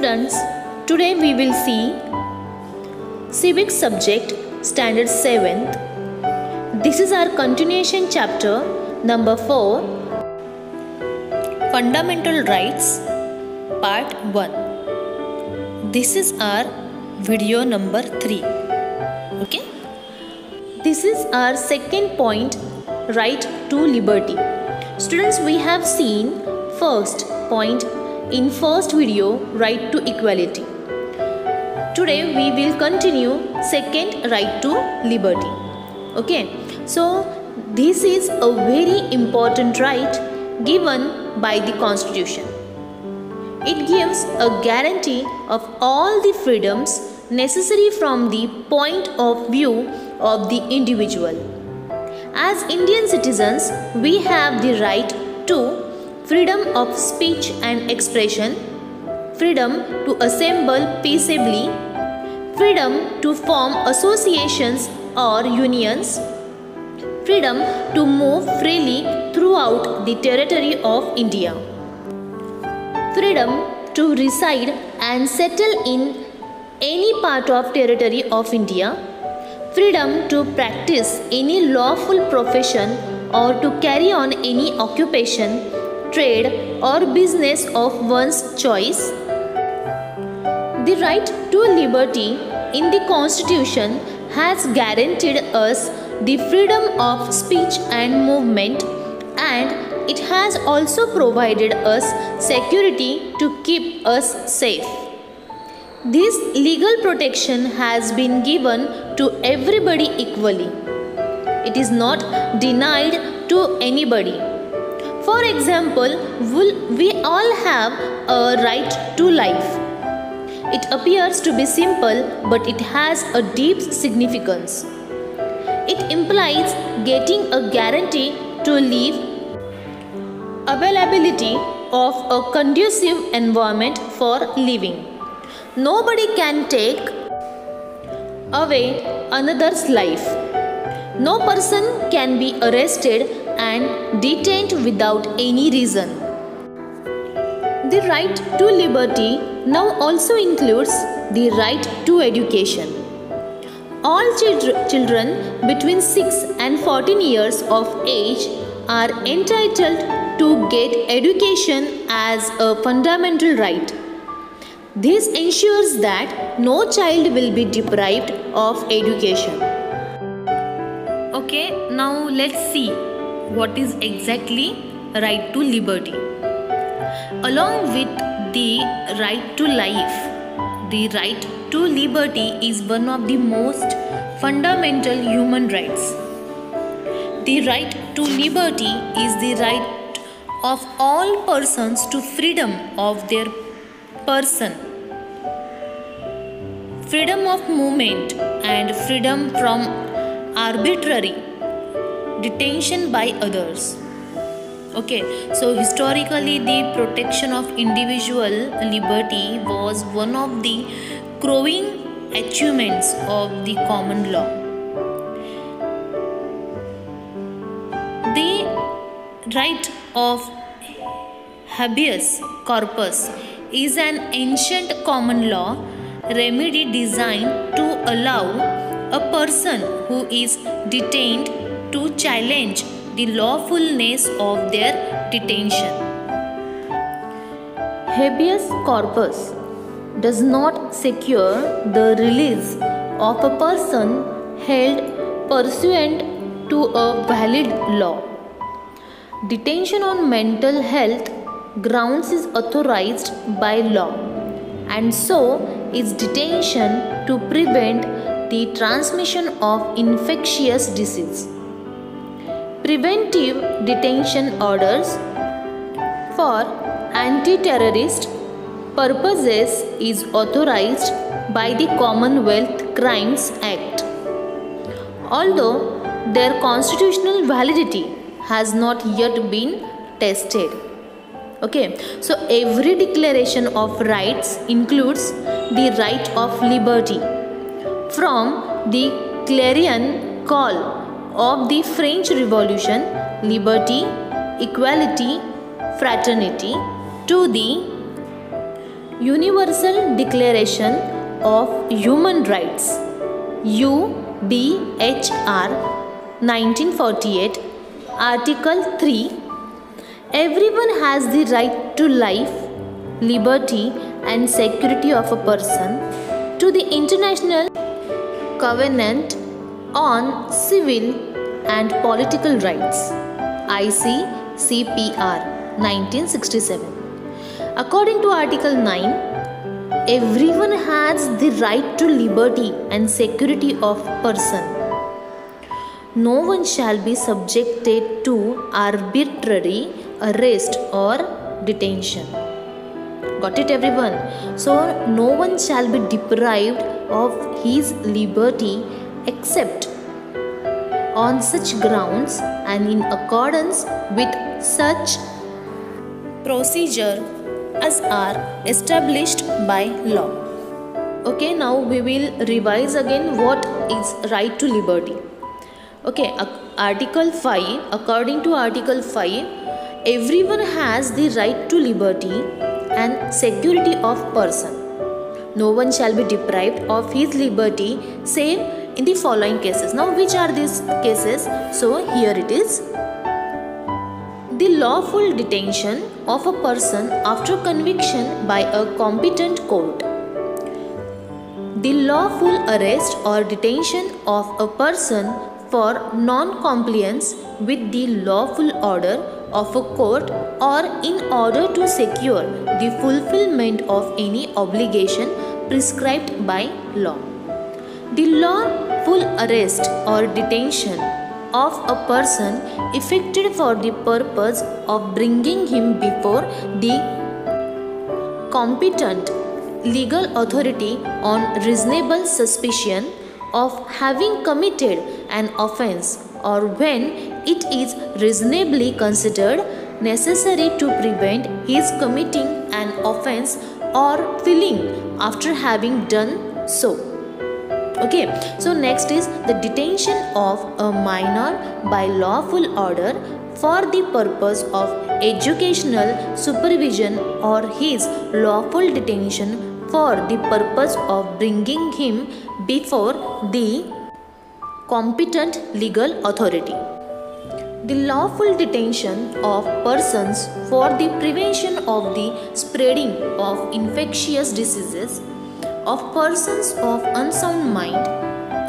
Students, today we will see Civics subject Standard 7th. This is our continuation chapter number 4, Fundamental Rights, Part 1. This is our video number 3. Okay? This is our second point, right to liberty. Students, we have seen first point in first video, right to equality. Today we will continue second, right to liberty. Okay, so this is a very important right given by the Constitution. It gives a guarantee of all the freedoms necessary from the point of view of the individual. As Indian citizens, we have the right to freedom of speech and expression, freedom to assemble peaceably, freedom to form associations or unions, freedom to move freely throughout the territory of India, freedom to reside and settle in any part of territory of India, freedom to practice any lawful profession or to carry on any occupation, trade or business of one's choice. The right to liberty in the Constitution has guaranteed us the freedom of speech and movement, and it has also provided us security to keep us safe. This legal protection has been given to everybody equally. It is not denied to anybody. For example, we all have a right to life. It appears to be simple, but it has a deep significance. It implies getting a guarantee to live, availability of a conducive environment for living. Nobody can take away another's life. No person can be arrested and detained without any reason. The right to liberty now also includes the right to education. All children between 6 and 14 years of age are entitled to get education as a fundamental right. This ensures that no child will be deprived of education. Okay, now let's see what is exactly right to liberty. Along with the right to life, the right to liberty is one of the most fundamental human rights. The right to liberty is the right of all persons to freedom of their person, freedom of movement and freedom from arbitrary detention by others. Okay, so historically the protection of individual liberty was one of the crowning achievements of the common law. The right of habeas corpus is an ancient common law remedy designed to allow a person who is detained to challenge the lawfulness of their detention. Habeas corpus does not secure the release of a person held pursuant to a valid law. Detention on mental health grounds is authorized by law, and so is detention to prevent the transmission of infectious disease. Preventive detention orders for anti-terrorist purposes is authorized by the Commonwealth Crimes Act. Although their constitutional validity has not yet been tested. Okay, so every declaration of rights includes the right of liberty. From the clarion call of the French Revolution, liberty, equality, fraternity, to the Universal Declaration of Human Rights UDHR 1948, Article 3. Everyone has the right to life, liberty and security of a person, to the International Covenant on Civil and Political Rights ICCPR 1967. According to Article 9, everyone has the right to liberty and security of person. No one shall be subjected to arbitrary arrest or detention. Got it, everyone? So no one shall be deprived of his liberty except on such grounds and in accordance with such procedure as are established by law. Okay, now we will revise again what is right to liberty. Okay, Article 5, according to Article 5, everyone has the right to liberty and security of person. No one shall be deprived of his liberty save in the following cases. Now, which are these cases? So, here it is. The lawful detention of a person after conviction by a competent court. The lawful arrest or detention of a person for non-compliance with the lawful order of a court or in order to secure the fulfillment of any obligation prescribed by law. The lawful arrest or detention of a person effected for the purpose of bringing him before the competent legal authority on reasonable suspicion of having committed an offence, or when it is reasonably considered necessary to prevent his committing an offence or fleeing after having done so. Okay, so next is the detention of a minor by lawful order for the purpose of educational supervision, or his lawful detention for the purpose of bringing him before the competent legal authority. The lawful detention of persons for the prevention of the spreading of infectious diseases, of persons of unsound mind,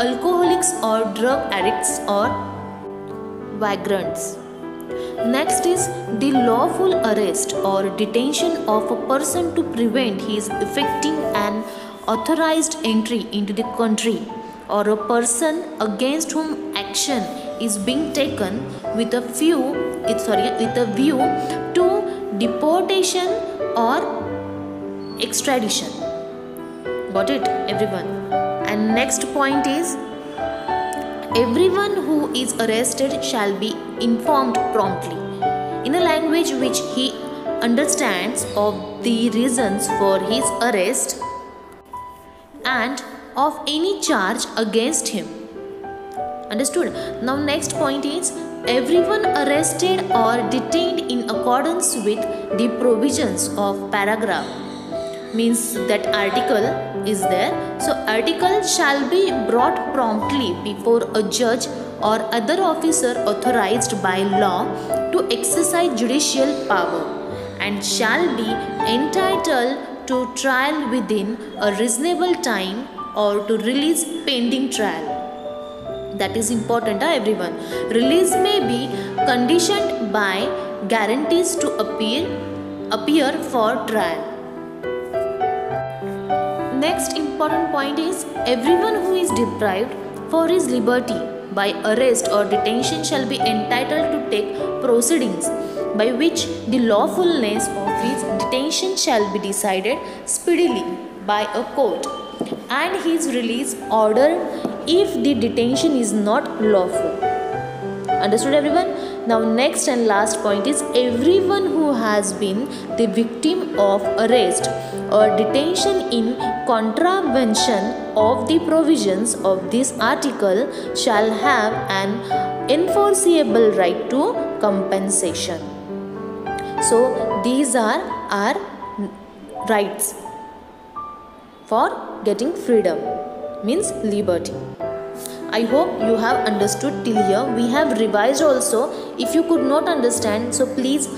alcoholics or drug addicts or vagrants. Next is the lawful arrest or detention of a person to prevent his effecting an authorized entry into the country, or a person against whom action is being taken with a view to deportation or extradition. Got it, everyone? And next point is, everyone who is arrested shall be informed promptly in a language which he understands of the reasons for his arrest and of any charge against him. Understood? Now next point is, everyone arrested or detained in accordance with the provisions of paragraph, means that article is there. So article shall be brought promptly before a judge or other officer authorized by law to exercise judicial power, and shall be entitled to trial within a reasonable time or to release pending trial. That is important, everyone. Release may be conditioned by guarantees to appear for trial. Next important point is, everyone who is deprived for his liberty by arrest or detention shall be entitled to take proceedings by which the lawfulness of his detention shall be decided speedily by a court, and his release ordered if the detention is not lawful. Understood, everyone? Now next and last point is, everyone who has been the victim of arrest or detention in contravention of the provisions of this article shall have an enforceable right to compensation. So these are our rights. for getting freedom, means liberty. I hope you have understood till here. We have revised also. If you could not understand, so please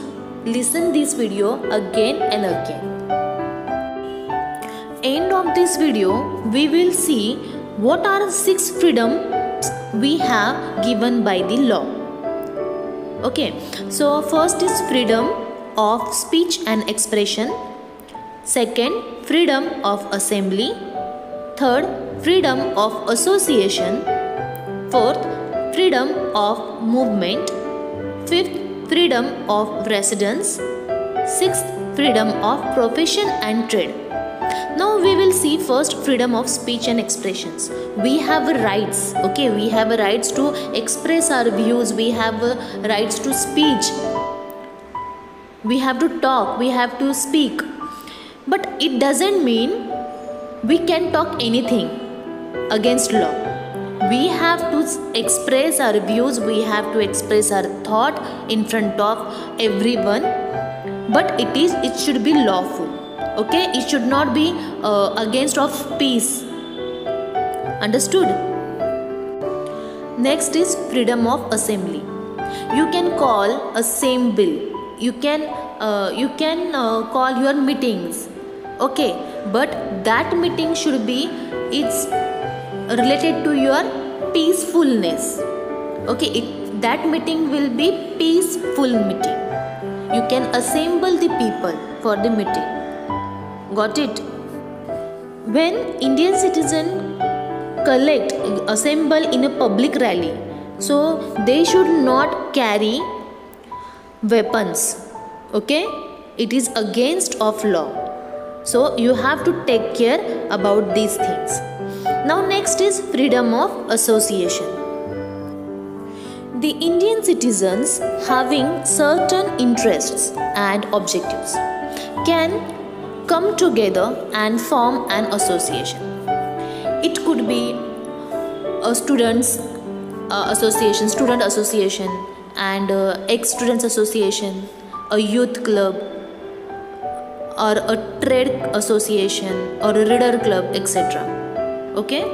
listen this video again and again. End of this video, we will see what are 6 freedoms we have given by the law. Okay, so first is freedom of speech and expression. Second, freedom of assembly. Third, freedom of association. Fourth, freedom of movement. Fifth, freedom of residence. Sixth, freedom of profession and trade. Now we will see first freedom of speech and expressions. We have rights, okay, we have rights to express our views, we have rights to speech, we have to talk, we have to speak. But it doesn't mean we can talk anything against law. We have to express our views, we have to express our thought in front of everyone, but it should be lawful. Okay, it should not be against of peace. Understood? Next is freedom of assembly. You can call a same bill. You can call your meetings. Okay, but that meeting should be related to your peacefulness. Okay, that meeting will be peaceful meeting. You can assemble the people for the meeting. Got it? When Indian citizens assemble in a public rally, so they should not carry weapons. Okay? It is against of law. So you have to take care about these things. Now next is freedom of association. The Indian citizens having certain interests and objectives can come together and form an association. It could be a students association, student association, and ex-students association, a youth club, or a trade association, or a reader club, etc. Okay?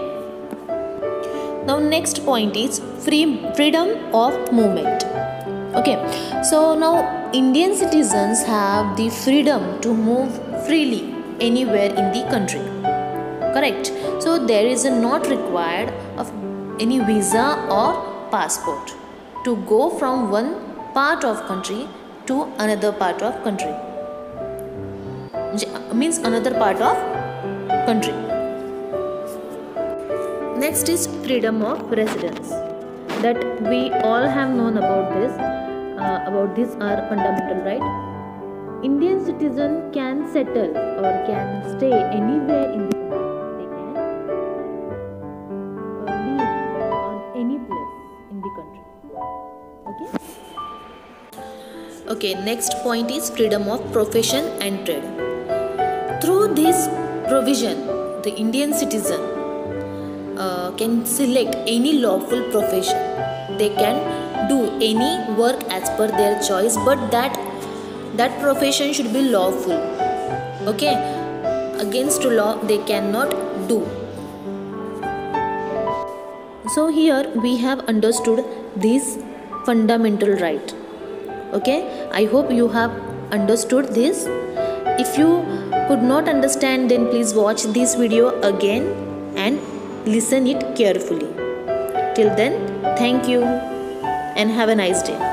Now next point is freedom of movement. Okay, so now Indian citizens have the freedom to move freely anywhere in the country. Correct? So there is not required of any visa or passport to go from one part of country to another part of country. Means another part of country. Next is freedom of residence. That we all have known about this. About this are fundamental right. Indian citizen can settle or can stay anywhere in the country. They can live on any place in the country. Okay. Okay. Next point is freedom of profession and trade. Through this provision, the Indian citizen can select any lawful profession. They can do any work as per their choice, but that profession should be lawful. Okay, against law they cannot do. So here we have understood this fundamental right. Okay, I hope you have understood this. If you could not understand, then please watch this video again and listen it carefully. Till then, thank you and have a nice day.